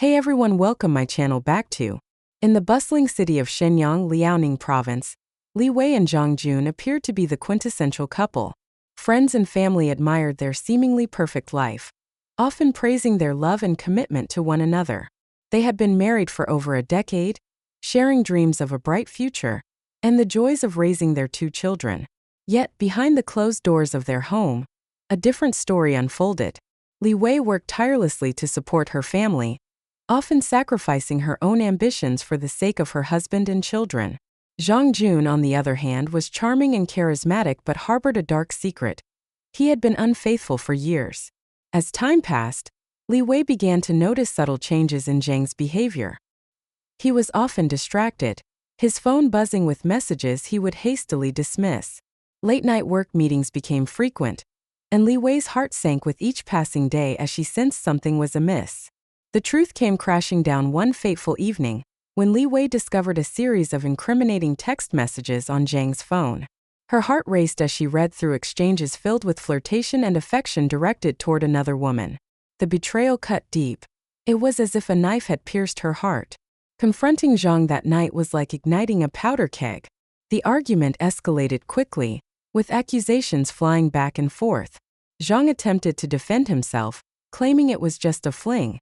Hey everyone, welcome my channel back to. In the bustling city of Shenyang, Liaoning province, Li Wei and Zhang Jun appeared to be the quintessential couple. Friends and family admired their seemingly perfect life, often praising their love and commitment to one another. They had been married for over a decade, sharing dreams of a bright future, and the joys of raising their two children. Yet, behind the closed doors of their home, a different story unfolded. Li Wei worked tirelessly to support her family, often sacrificing her own ambitions for the sake of her husband and children. Zhang Jun, on the other hand, was charming and charismatic but harbored a dark secret. He had been unfaithful for years. As time passed, Li Wei began to notice subtle changes in Zhang's behavior. He was often distracted, his phone buzzing with messages he would hastily dismiss. Late-night work meetings became frequent, and Li Wei's heart sank with each passing day as she sensed something was amiss. The truth came crashing down one fateful evening, when Li Wei discovered a series of incriminating text messages on Zhang's phone. Her heart raced as she read through exchanges filled with flirtation and affection directed toward another woman. The betrayal cut deep. It was as if a knife had pierced her heart. Confronting Zhang that night was like igniting a powder keg. The argument escalated quickly, with accusations flying back and forth. Zhang attempted to defend himself, claiming it was just a fling,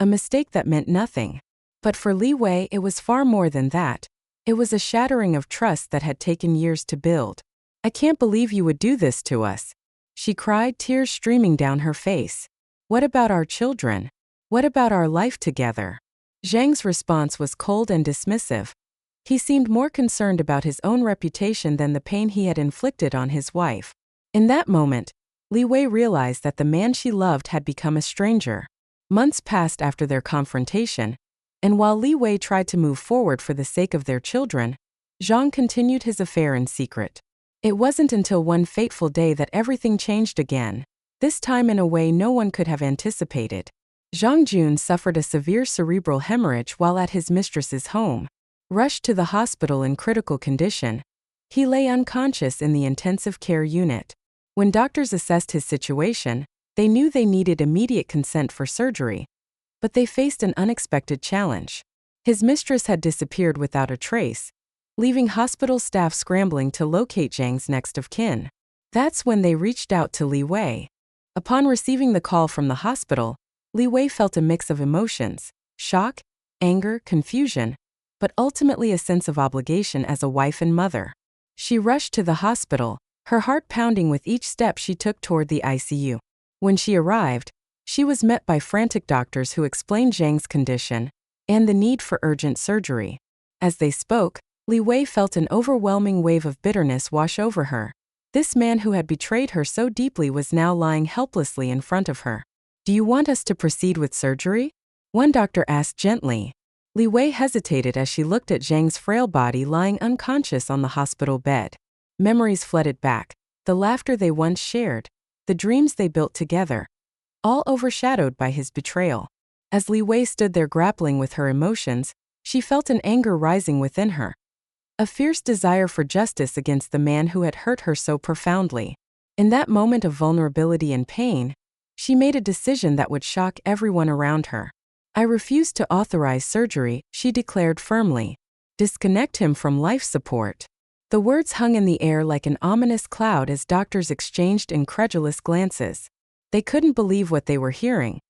a mistake that meant nothing. But for Li Wei, it was far more than that. It was a shattering of trust that had taken years to build. "I can't believe you would do this to us," she cried, tears streaming down her face. "What about our children? What about our life together?" Zhang's response was cold and dismissive. He seemed more concerned about his own reputation than the pain he had inflicted on his wife. In that moment, Li Wei realized that the man she loved had become a stranger. Months passed after their confrontation, and while Li Wei tried to move forward for the sake of their children, Zhang continued his affair in secret. It wasn't until one fateful day that everything changed again, this time in a way no one could have anticipated. Zhang Jun suffered a severe cerebral hemorrhage while at his mistress's home. Rushed to the hospital in critical condition, he lay unconscious in the intensive care unit. When doctors assessed his situation, they knew they needed immediate consent for surgery. But they faced an unexpected challenge. His mistress had disappeared without a trace, leaving hospital staff scrambling to locate Zhang's next of kin. That's when they reached out to Li Wei. Upon receiving the call from the hospital, Li Wei felt a mix of emotions: shock, anger, confusion, but ultimately a sense of obligation as a wife and mother. She rushed to the hospital, her heart pounding with each step she took toward the ICU. When she arrived, she was met by frantic doctors who explained Zhang's condition and the need for urgent surgery. As they spoke, Li Wei felt an overwhelming wave of bitterness wash over her. This man who had betrayed her so deeply was now lying helplessly in front of her. "Do you want us to proceed with surgery?" one doctor asked gently. Li Wei hesitated as she looked at Zhang's frail body lying unconscious on the hospital bed. Memories flooded back, the laughter they once shared, the dreams they built together, all overshadowed by his betrayal. As Li Wei stood there grappling with her emotions, she felt an anger rising within her, a fierce desire for justice against the man who had hurt her so profoundly. In that moment of vulnerability and pain, she made a decision that would shock everyone around her. "I refuse to authorize surgery," she declared firmly. "Disconnect him from life support." The words hung in the air like an ominous cloud as doctors exchanged incredulous glances. They couldn't believe what they were hearing.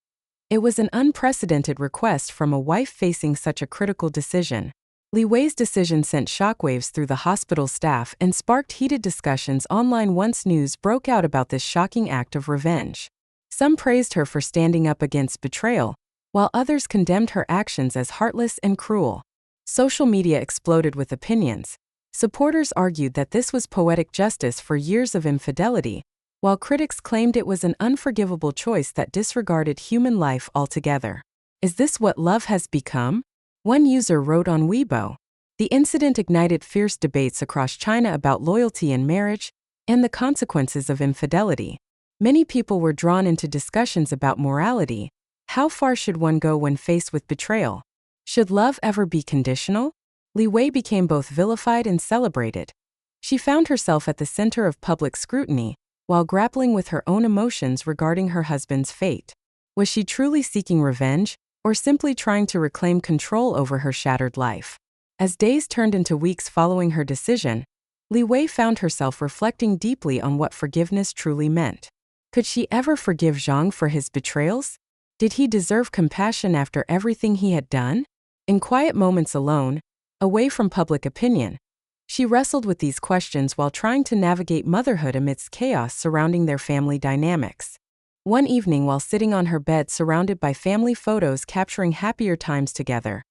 It was an unprecedented request from a wife facing such a critical decision. Li Wei's decision sent shockwaves through the hospital staff and sparked heated discussions online once news broke out about this shocking act of revenge. Some praised her for standing up against betrayal, while others condemned her actions as heartless and cruel. Social media exploded with opinions. Supporters argued that this was poetic justice for years of infidelity, while critics claimed it was an unforgivable choice that disregarded human life altogether. "Is this what love has become?" one user wrote on Weibo. The incident ignited fierce debates across China about loyalty in marriage and the consequences of infidelity. Many people were drawn into discussions about morality. How far should one go when faced with betrayal? Should love ever be conditional? Li Wei became both vilified and celebrated. She found herself at the center of public scrutiny, while grappling with her own emotions regarding her husband's fate. Was she truly seeking revenge, or simply trying to reclaim control over her shattered life. As days turned into weeks following her decision, Li Wei found herself reflecting deeply on what forgiveness truly meant. Could she ever forgive Zhang for his betrayals? Did he deserve compassion after everything he had done? In quiet moments alone, away from public opinion, she wrestled with these questions while trying to navigate motherhood amidst chaos surrounding their family dynamics. One evening, while sitting on her bed surrounded by family photos capturing happier times together,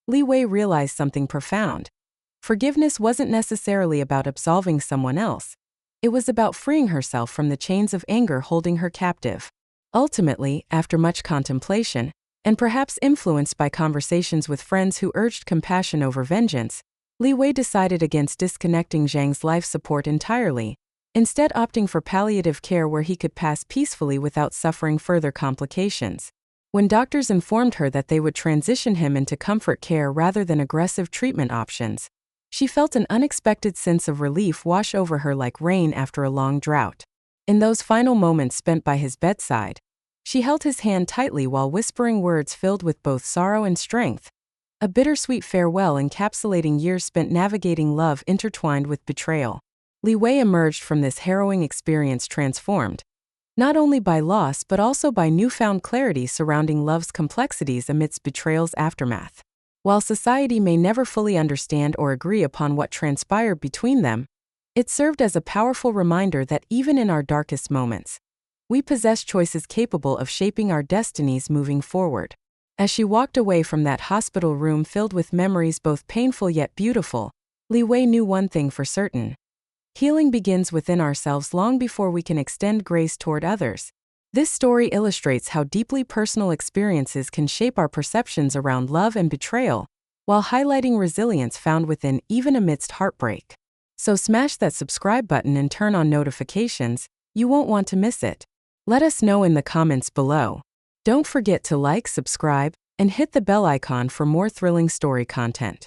Li Wei realized something profound. Forgiveness wasn't necessarily about absolving someone else. It was about freeing herself from the chains of anger holding her captive. Ultimately, after much contemplation, and perhaps influenced by conversations with friends who urged compassion over vengeance, Li Wei decided against disconnecting Zhang's life support entirely, instead opting for palliative care where he could pass peacefully without suffering further complications. When doctors informed her that they would transition him into comfort care rather than aggressive treatment options, she felt an unexpected sense of relief wash over her like rain after a long drought. In those final moments spent by his bedside, she held his hand tightly while whispering words filled with both sorrow and strength, a bittersweet farewell encapsulating years spent navigating love intertwined with betrayal. Li Wei emerged from this harrowing experience transformed, not only by loss but also by newfound clarity surrounding love's complexities amidst betrayal's aftermath. While society may never fully understand or agree upon what transpired between them, it served as a powerful reminder that even in our darkest moments, we possess choices capable of shaping our destinies moving forward. As she walked away from that hospital room filled with memories both painful yet beautiful, Li Wei knew one thing for certain. Healing begins within ourselves long before we can extend grace toward others. This story illustrates how deeply personal experiences can shape our perceptions around love and betrayal, while highlighting resilience found within even amidst heartbreak. So smash that subscribe button and turn on notifications, you won't want to miss it. Let us know in the comments below. Don't forget to like, subscribe, and hit the bell icon for more thrilling story content.